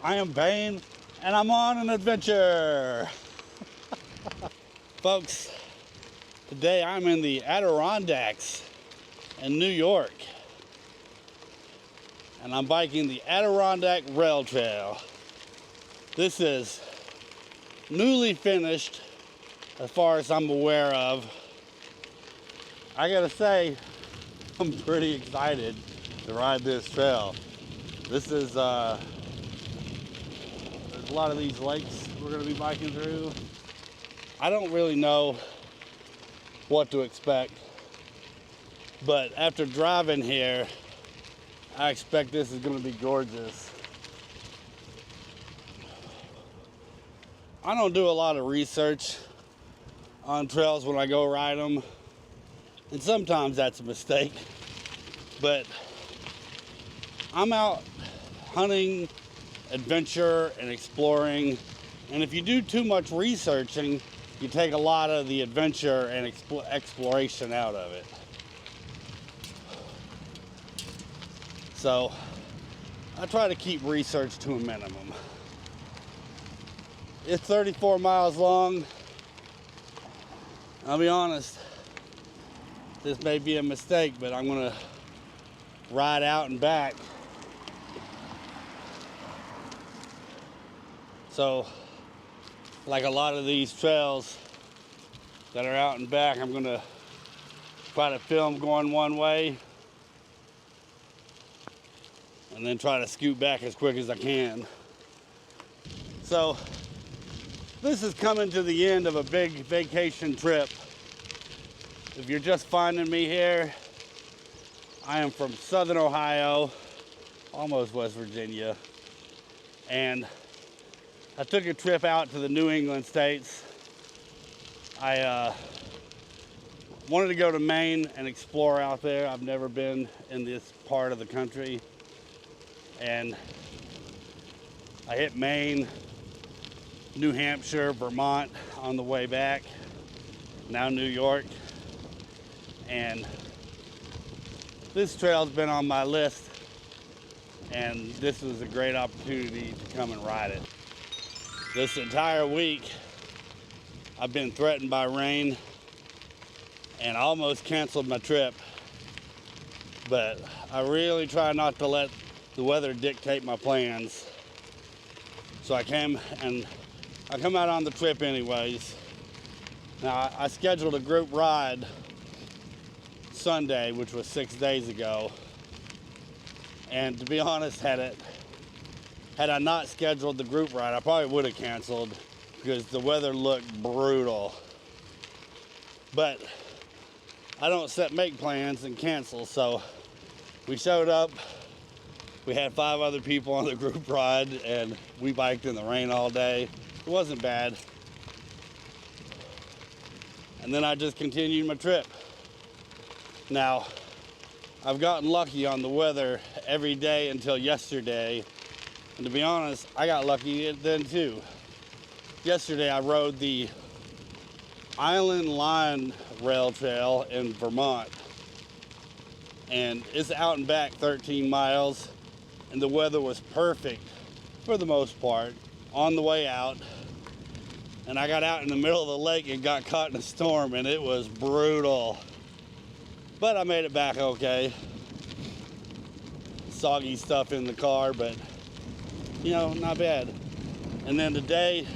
I am Bane, and I'm on an adventure. Folks, today I'm in the Adirondacks in New York, and I'm biking the Adirondack Trail. This is newly finished, as far as I'm aware of. I gotta say, I'm pretty excited to ride this trail. This is, there's a lot of these lakes we're gonna be biking through. I don't really know what to expect, but after driving here, I expect this is gonna be gorgeous. I don't do a lot of research on trails when I go ride them, and sometimes that's a mistake, but I'm out hunting, adventure, and exploring, and if you do too much researching, you take a lot of the adventure and exploration out of it. So I try to keep research to a minimum. It's 34 miles long. I'll be honest, this may be a mistake, but I'm gonna ride out and back. So, like a lot of these trails that are out and back, I'm gonna try to film going one way and then try to scoot back as quick as I can. So, this is coming to the end of a big vacation trip. If you're just finding me here, I am from Southern Ohio, almost West Virginia, and I took a trip out to the New England states. I wanted to go to Maine and explore out there. I've never been in this part of the country, and I hit Maine, New Hampshire, Vermont on the way back, now New York, and this trail's been on my list, and this was a great opportunity to come and ride it. This entire week, I've been threatened by rain, and I almost canceled my trip, but I really try not to let the weather dictate my plans. So I come out on the trip anyways. Now, I scheduled a group ride Sunday, which was 6 days ago, and to be honest, had I not scheduled the group ride, I probably would have canceled because the weather looked brutal. But I don't make plans and cancel, so we showed up. We had 5 other people on the group ride, and we biked in the rain all day. It wasn't bad. And then I just continued my trip. Now, I've gotten lucky on the weather every day until yesterday. And to be honest, I got lucky then too. Yesterday I rode the Island Line Rail Trail in Vermont. And it's out and back 13 miles. And the weather was perfect for the most part on the way out. And I got out in the middle of the lake and got caught in a storm, and it was brutal. But I made it back okay. Soggy stuff in the car, but you know, not bad. And then today,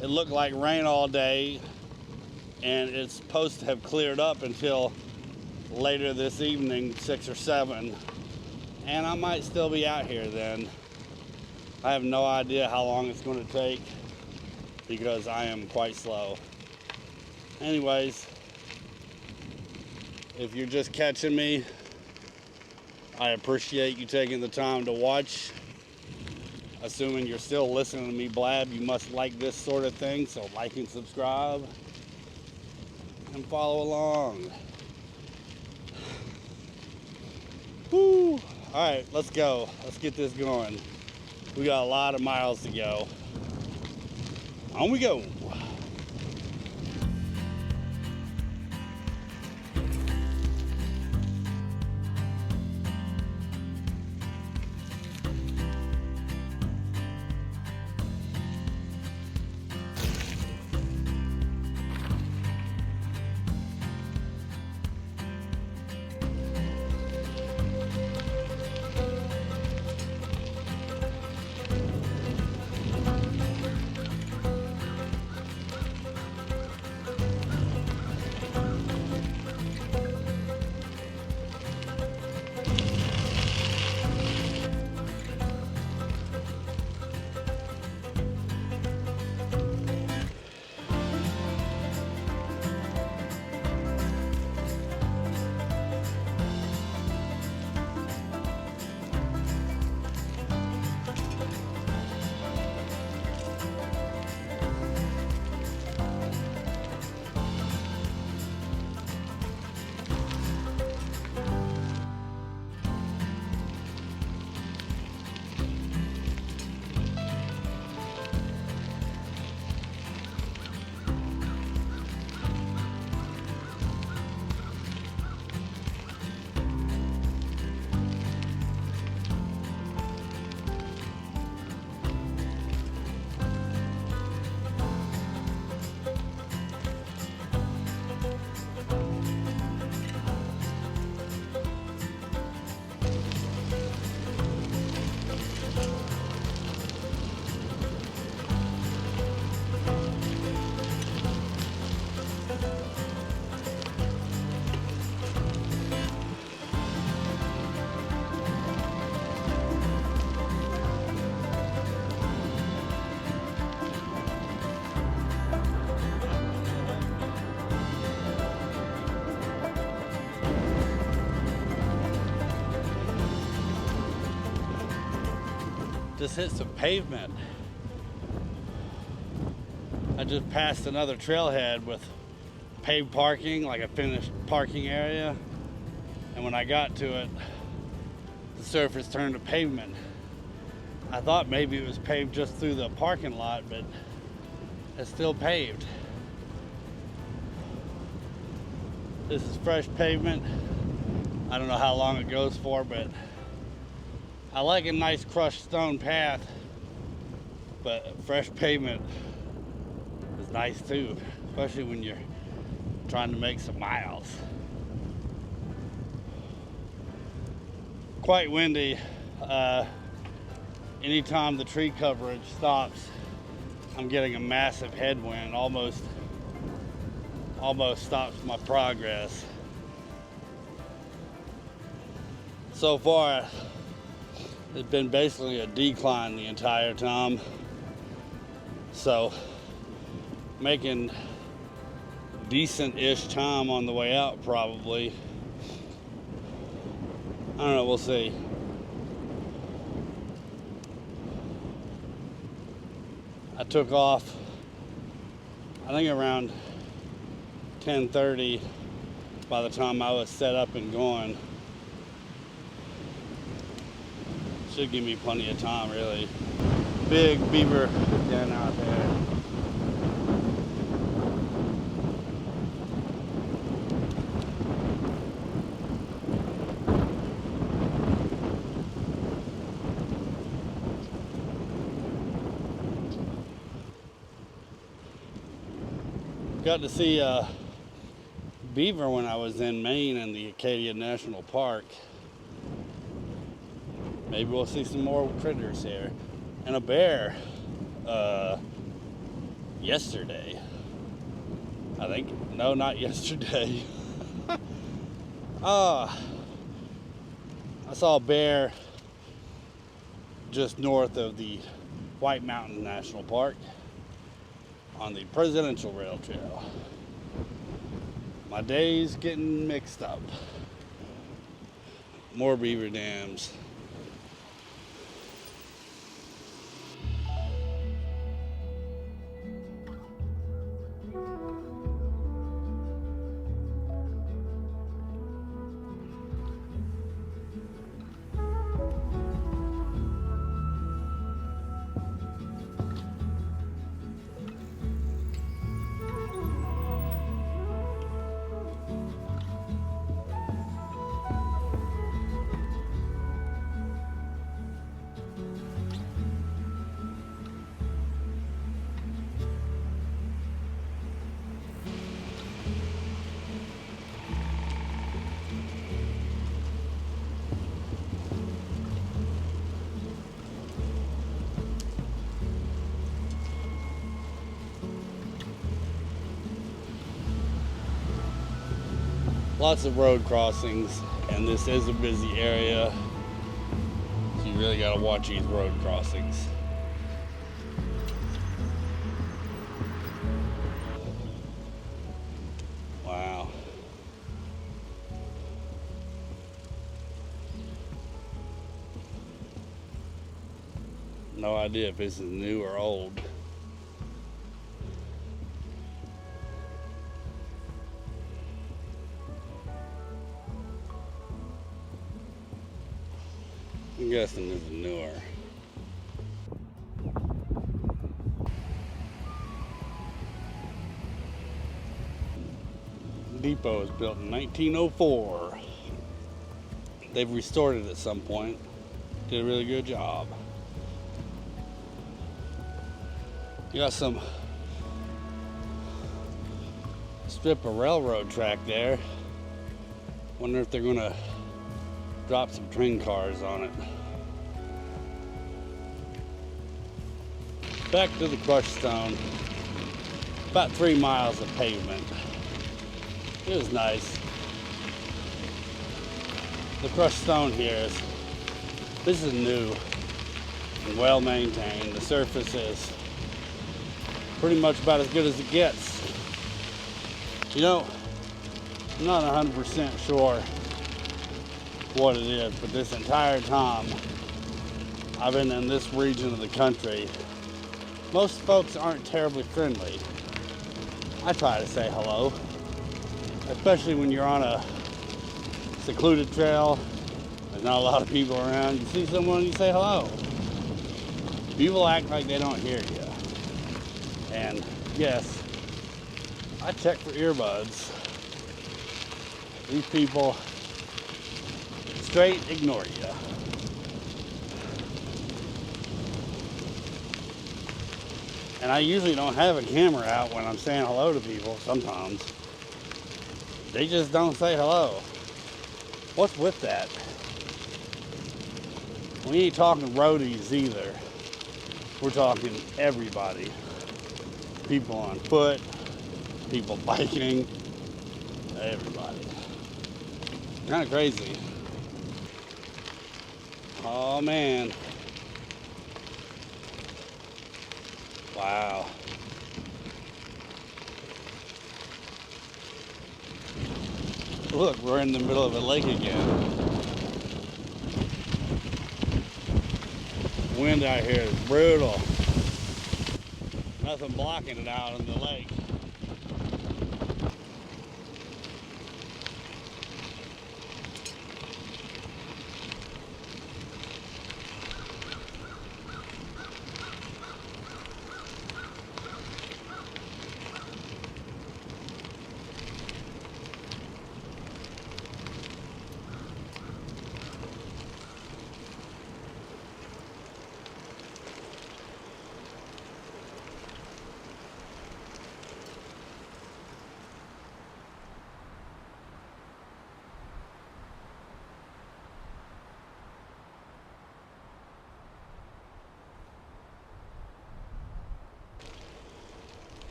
it looked like rain all day, and it's supposed to have cleared up until later this evening, 6 or 7. And I might still be out here then. I have no idea how long it's going to take because I am quite slow. Anyways, if you're just catching me, I appreciate you taking the time to watch. Assuming you're still listening to me blab, you must like this sort of thing, so like and subscribe and follow along. Woo! Alright, let's go. Let's get this going. We got a lot of miles to go. On we go. Just hit some pavement. I just passed another trailhead with paved parking, like a finished parking area. And when I got to it, the surface turned to pavement. I thought maybe it was paved just through the parking lot, but it's still paved. This is fresh pavement. I don't know how long it goes for, but I like a nice crushed stone path, but fresh pavement is nice too, especially when you're trying to make some miles. Quite windy. Anytime the tree coverage stops, I'm getting a massive headwind, almost stops my progress. So far, it's been basically a decline the entire time. So, making decent-ish time on the way out, probably. I don't know, we'll see. I took off, I think around 10:30 by the time I was set up and going. Should give me plenty of time, really. Big beaver den out there. Got to see a beaver when I was in Maine in the Acadia National Park. Maybe we'll see some more critters here. And a bear yesterday. I think. No, not yesterday. I saw a bear just north of the White Mountain National Park on the Presidential Rail Trail. My day's getting mixed up. More beaver dams. lots of road crossings, and this is a busy area, so you really got to watch these road crossings. Wow. No idea if this is new or old. I'm guessing this is newer. Depot was built in 1904. They've restored it at some point. Did a really good job. You got some strip of railroad track there. Wonder if they're gonna drop some train cars on it. Back to the crushed stone. About 3 miles of pavement. It was nice. The crushed stone here this is new and well maintained. The surface is pretty much about as good as it gets. You know, I'm not 100% sure what it is, but this entire time I've been in this region of the country, most folks aren't terribly friendly. I try to say hello, especially when you're on a secluded trail. There's not a lot of people around. You see someone, you say hello. People act like they don't hear you. And yes, I check for earbuds. These people straight ignore you. And I usually don't have a camera out when I'm saying hello to people sometimes. They just don't say hello. What's with that? We ain't talking roadies either. We're talking everybody. People on foot, people biking, everybody. Kind of crazy. Oh man. Wow. Look, we're in the middle of a lake again. Wind out here is brutal. Nothing blocking it out in the lake.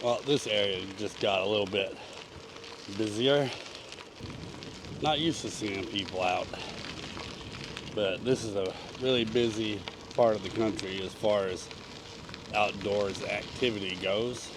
Well, this area just got a little bit busier. Not used to seeing people out, but this is a really busy part of the country as far as outdoors activity goes.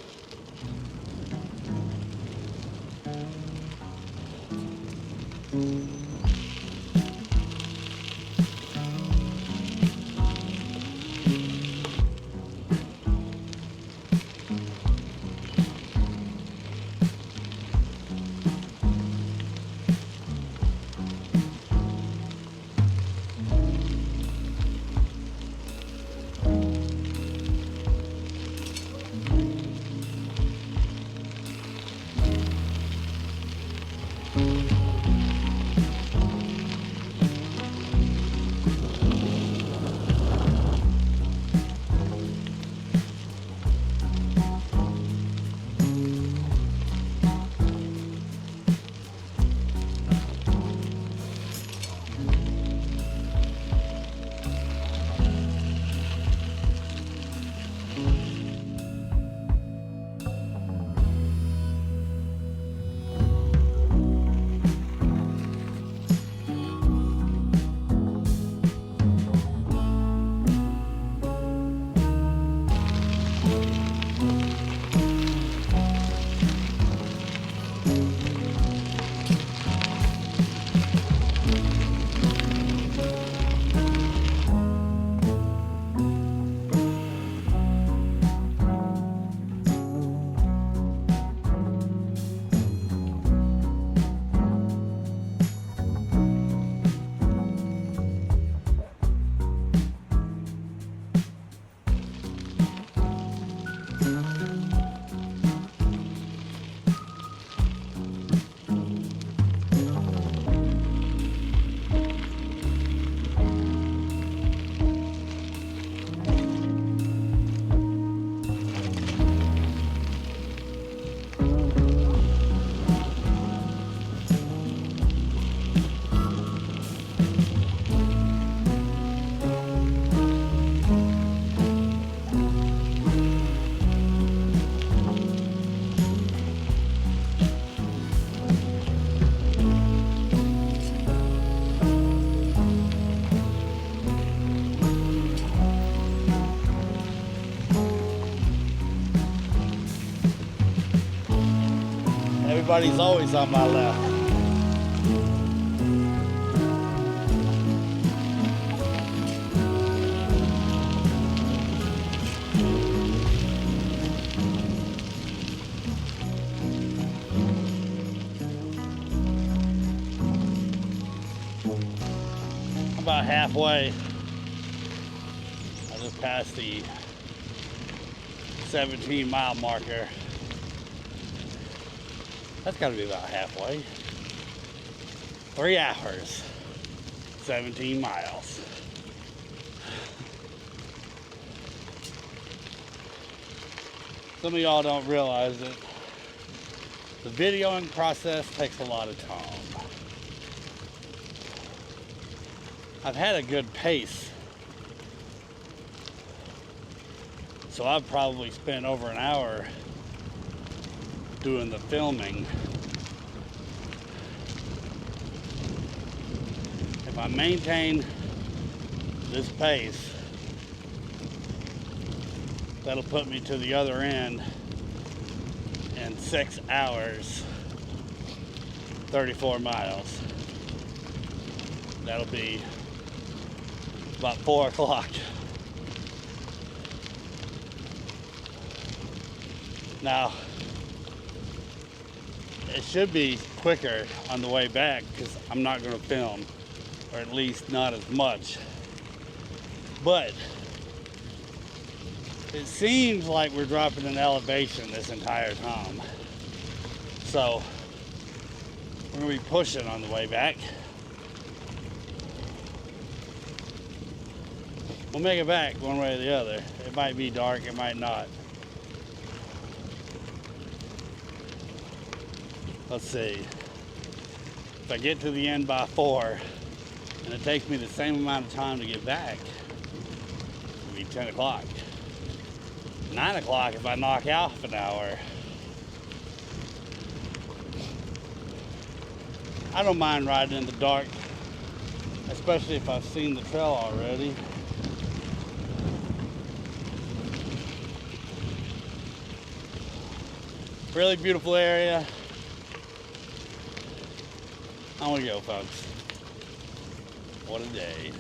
Everybody's always on my left. About halfway. I just passed the 17-mile marker. That's got to be about halfway. 3 hours, 17 miles. Some of y'all don't realize that the videoing process takes a lot of time. I've had a good pace, so I've probably spent over an hour doing the filming. If I maintain this pace, that'll put me to the other end in 6 hours, 34 miles. That'll be about 4 o'clock. Now, it should be quicker on the way back because I'm not going to film, or at least not as much. But it seems like we're dropping in elevation this entire time. So we're going to be pushing on the way back. We'll make it back one way or the other. It might be dark, it might not. Let's see. If I get to the end by 4, and it takes me the same amount of time to get back, it'll be 10 o'clock. 9 o'clock if I knock out an hour. I don't mind riding in the dark, especially if I've seen the trail already. Really beautiful area. I want to go, folks. What a day.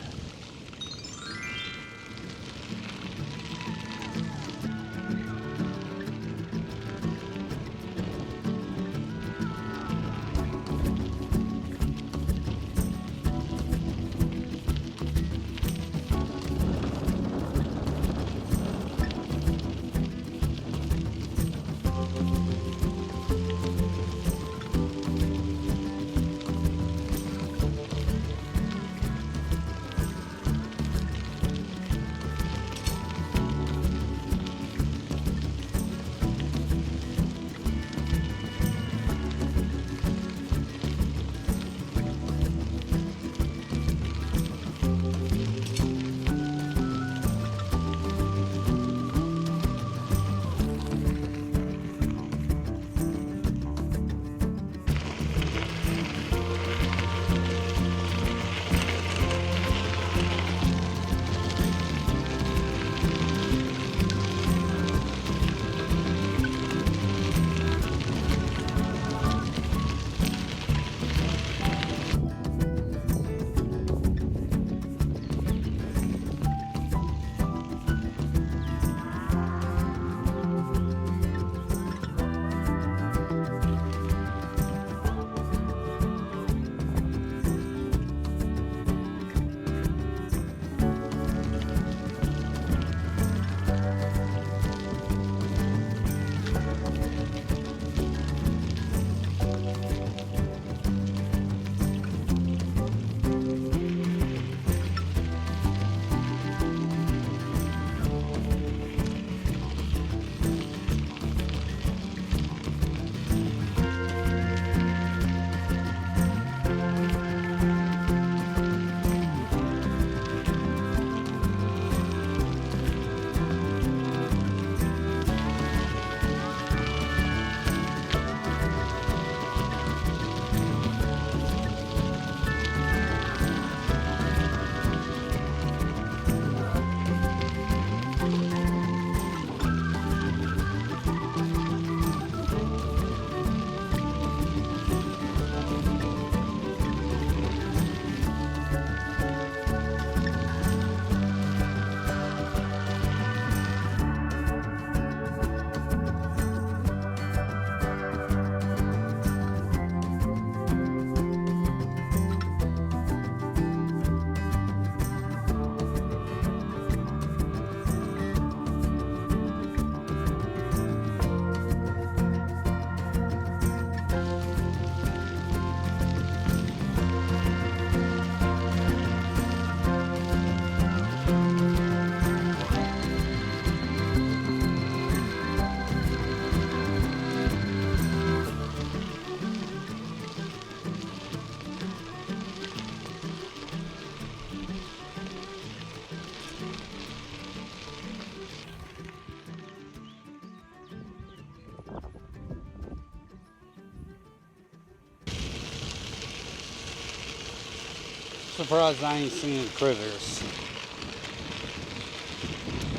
surprised I ain't seeing critters.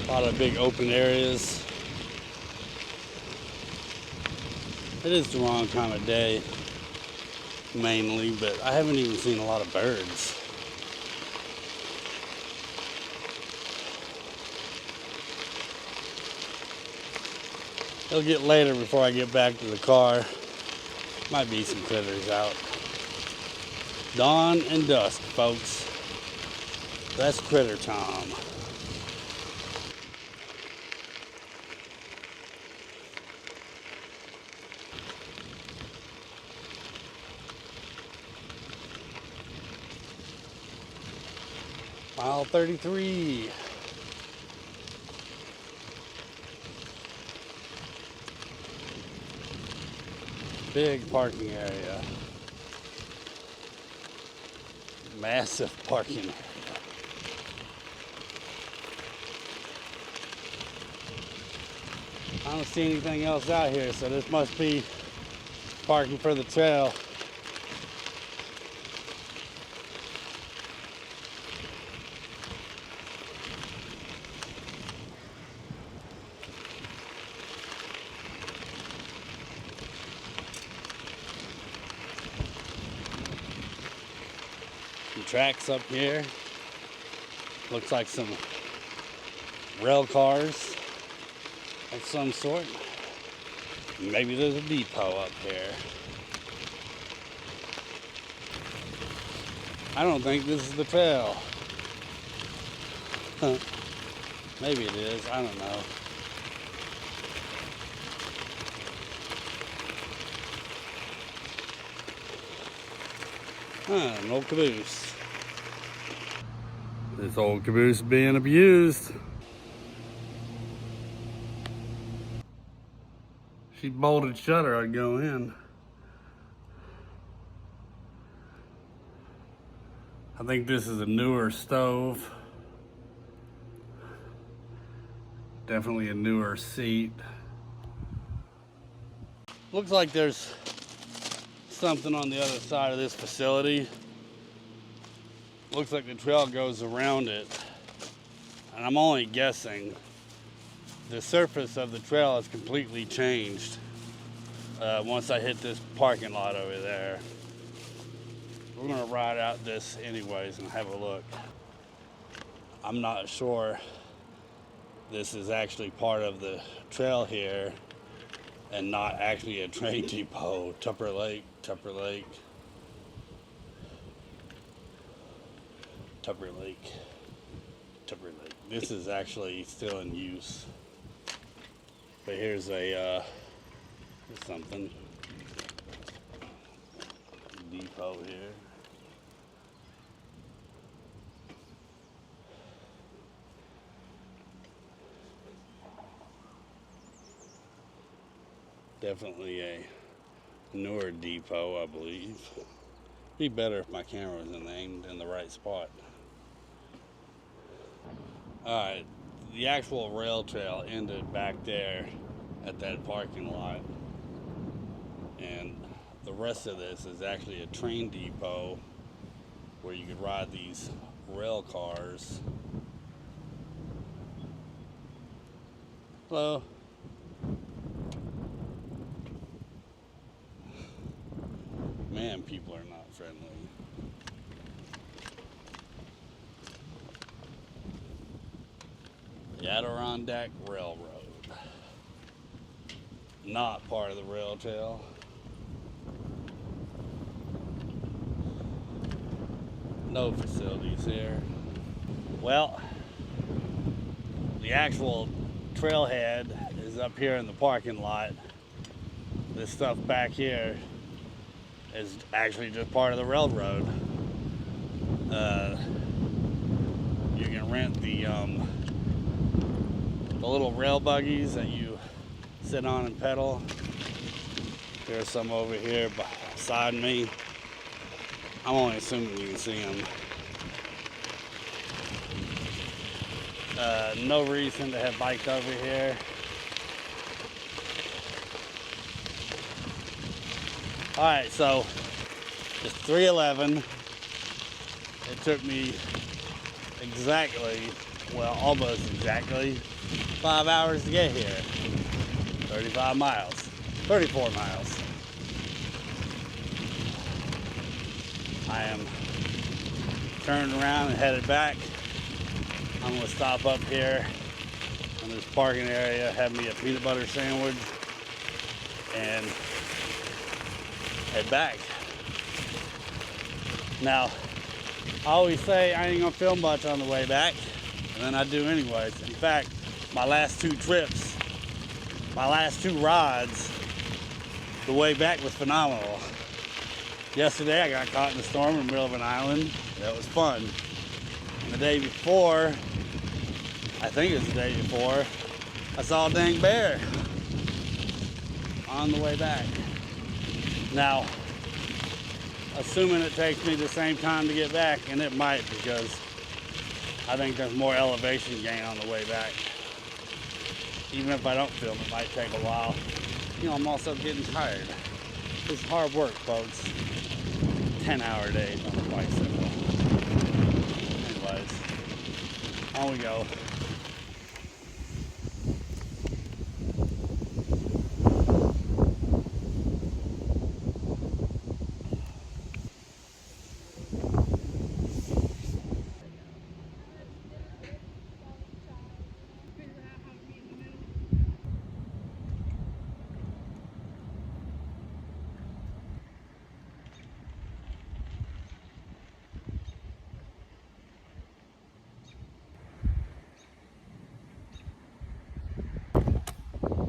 A lot of big open areas. It is the wrong time of day, mainly, but I haven't even seen a lot of birds. It'll get later before I get back to the car. Might be some critters out. Dawn and dusk, folks. That's critter time. Mile 33. Big parking area. Massive parking area. I don't see anything else out here, so this must be parking for the trail. Some tracks up here. Looks like some rail cars of some sort. Maybe there's a depot up here. I don't think this is the trail. Maybe it is, I don't know. An old caboose. This old caboose being abused. She bolted shut or I'd go in. I think this is a newer stove. Definitely a newer seat. Looks like there's something on the other side of this facility. Looks like the trail goes around it. And I'm only guessing. The surface of the trail has completely changed once I hit this parking lot over there. We're gonna ride out this anyways and have a look. I'm not sure this is actually part of the trail here and not actually a train depot. Tupper Lake, Tupper Lake, Tupper Lake, Tupper Lake. This is actually still in use. But here's a something depot here. Definitely a newer depot, I believe. Be better if my camera was aimed in the right spot. All right. The actual rail trail ended back there at that parking lot. And the rest of this is actually a train depot where you could ride these rail cars. Hello. Man, people are not friendly. The Adirondack Railroad. Not part of the rail trail. No facilities here. Well, the actual trailhead is up here in the parking lot. This stuff back here is actually just part of the railroad. You can rent the little rail buggies that you sit on and pedal. There's some over here beside me. I'm only assuming you can see them. No reason to have bikes over here. Alright, so it's 3:11. It took me exactly, well, almost exactly 5 hours to get here. 35 miles, 34 miles. I am turned around and headed back. I'm gonna stop up here in this parking area, have me a peanut butter sandwich, and head back. Now, I always say I ain't gonna film much on the way back, and then I do anyways. In fact, my last two trips, my last two rides, the way back was phenomenal. Yesterday I got caught in a storm in the middle of an island. That was fun. And the day before, I think it was the day before, I saw a dang bear on the way back. Now, assuming it takes me the same time to get back, and it might, because I think there's more elevation gain on the way back. Even if I don't film, it might take a while. You know, I'm also getting tired. It's hard work, folks. 10-hour days on a bicycle. Anyways, on we go.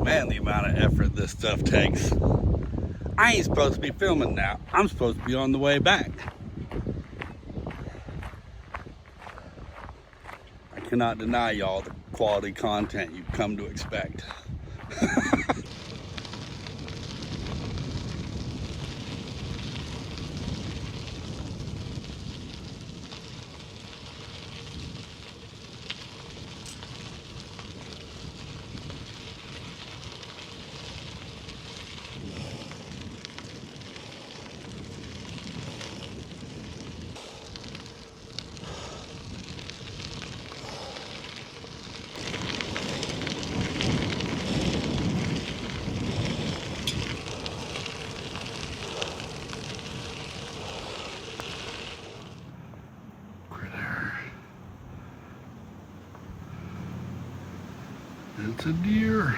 Man, the amount of effort this stuff takes. I ain't supposed to be filming now. I'm supposed to be on the way back. I cannot deny y'all the quality content you've come to expect. It's a deer.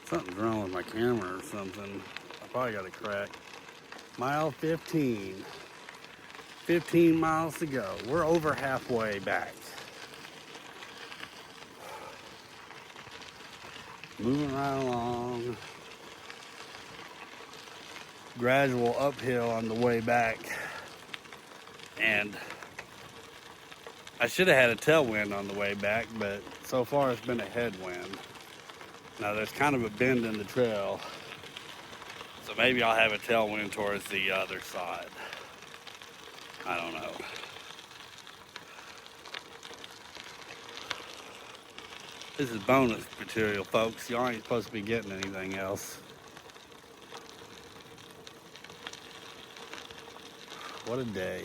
Something's wrong with my camera or something. I probably got a crack. Mile 15. 15 miles to go. We're over halfway back. Moving right along. Gradual uphill on the way back. And I should have had a tailwind on the way back, but so far it's been a headwind. Now there's kind of a bend in the trail, so maybe I'll have a tailwind towards the other side. I don't know. This is bonus material, folks. Y'all ain't supposed to be getting anything else. What a day.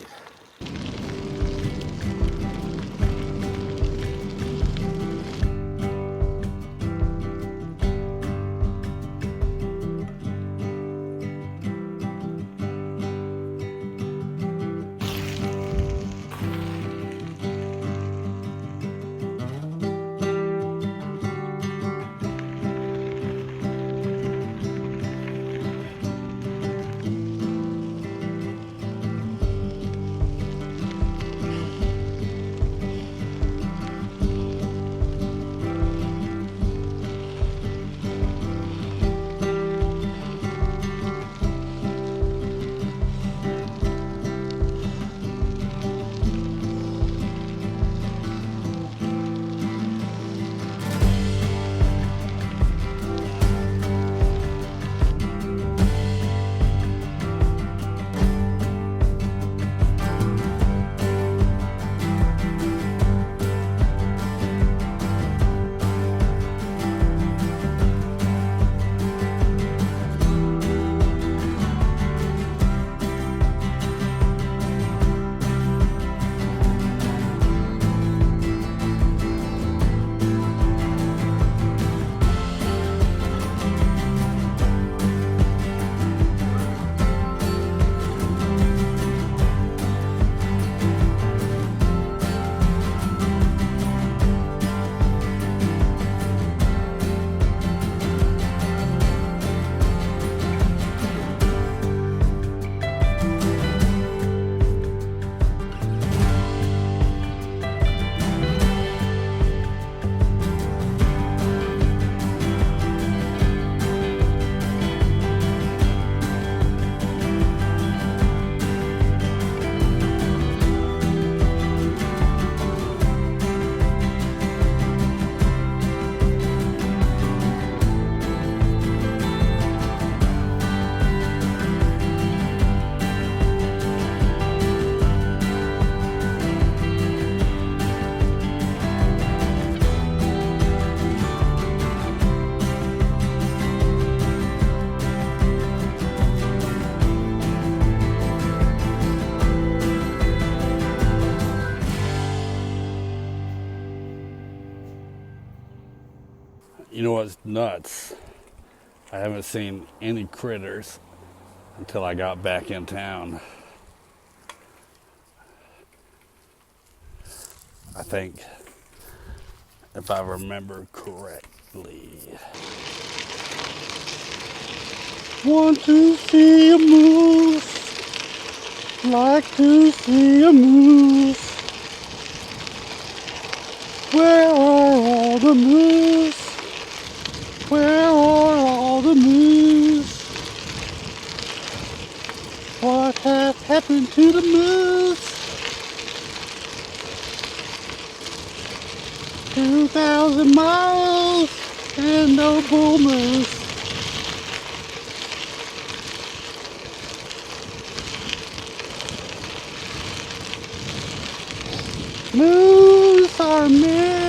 what's nuts? I haven't seen any critters until I got back in town. I think, if I remember correctly. Want to see a moose, like to see a moose. Where are all the moose? Where are all the moose? What has happened to the moose? 2,000 miles and no bull moose. Moose are myth.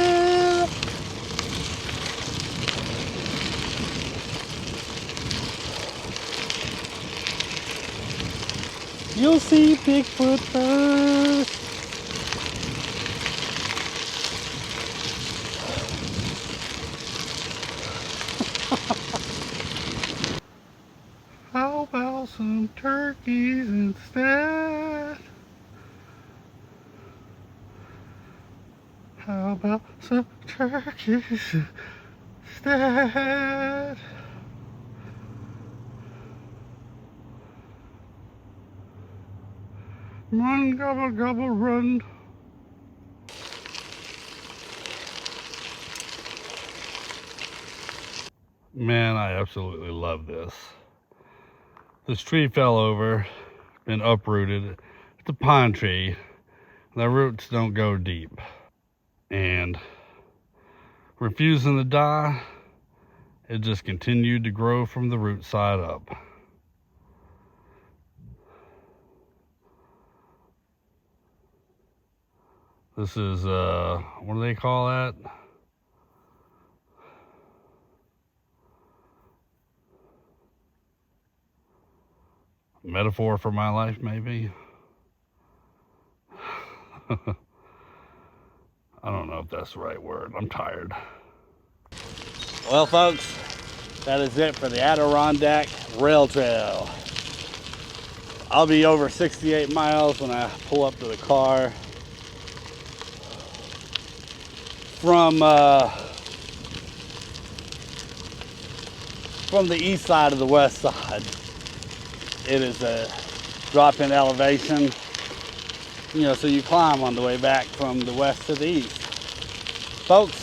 You'll see Bigfoot first. How about some turkeys instead? How about some turkeys instead? Run, gobble, gobble, run. Man, I absolutely love this. This tree fell over, been uprooted. It's a pine tree. The roots don't go deep. And refusing to die, it just continued to grow from the root side up. This is, what do they call that? Metaphor for my life, maybe? I don't know if that's the right word. I'm tired. Well, folks, that is it for the Adirondack Rail Trail. I'll be over 68 miles when I pull up to the car. From the east side to the west side, it is a drop in elevation. You know, so you climb on the way back from the west to the east. Folks,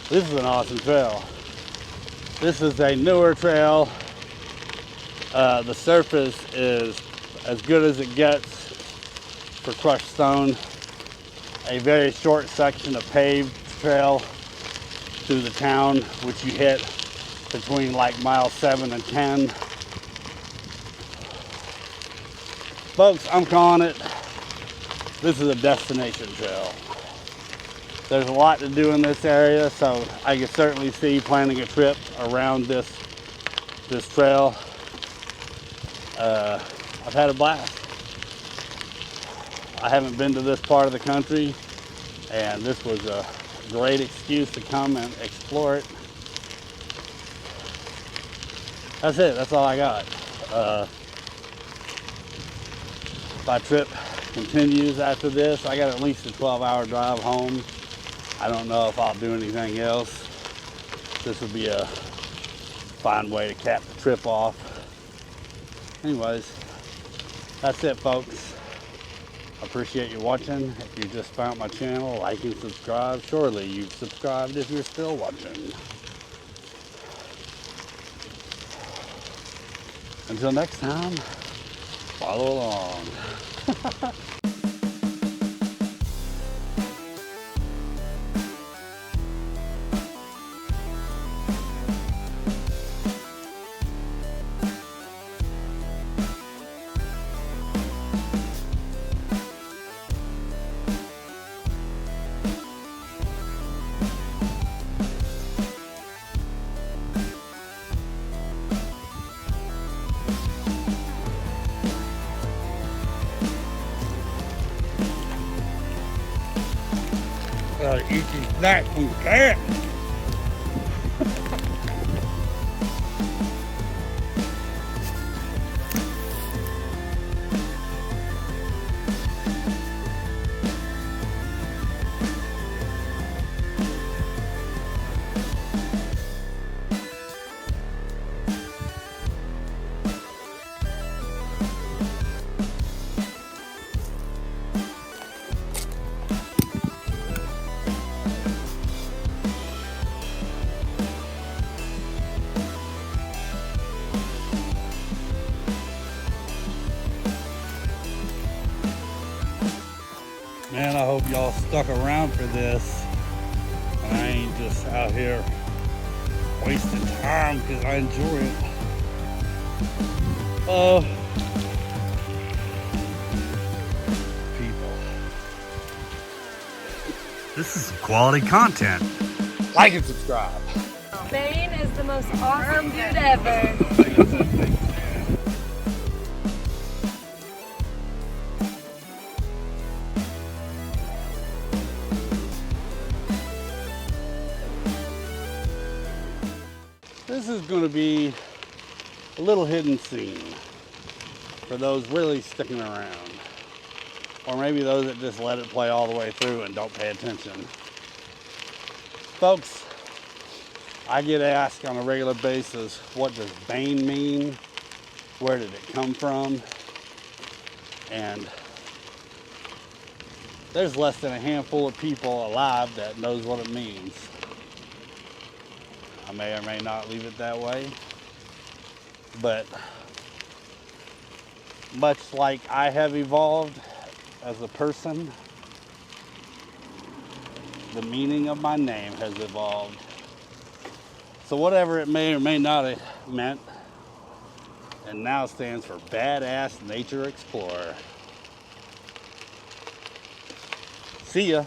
this is an awesome trail. This is a newer trail. The surface is as good as it gets for crushed stone. A very short section of paved trail through the town, which you hit between like mile 7 and 10. Folks, I'm calling it. This is a destination trail. There's a lot to do in this area, so I can certainly see planning a trip around this trail. I've had a blast. I haven't been to this part of the country, and this was a great excuse to come and explore it. That's it. That's all I got. My trip continues after this. I got at least a 12-hour drive home. I don't know if I'll do anything else. This would be a fine way to cap the trip off. Anyways, that's it, folks. I appreciate you watching. If you just found my channel, like and subscribe. Surely you've subscribed if you're still watching. Until next time, follow along. Eat these gnats from the cat. man, I hope y'all stuck around for this. And I ain't just out here wasting time because I enjoy it. People. This is some quality content. Like and subscribe. Bane is the most awesome dude ever. This is going to be a little hidden scene for those really sticking around, or maybe those that just let it play all the way through and don't pay attention. Folks, I get asked on a regular basis, what does Bane mean? Where did it come from? And there's less than a handful of people alive that knows what it means. I may or may not leave it that way, but much like I have evolved as a person, the meaning of my name has evolved. So whatever it may or may not have meant, it now stands for Badass Nature Explorer. See ya.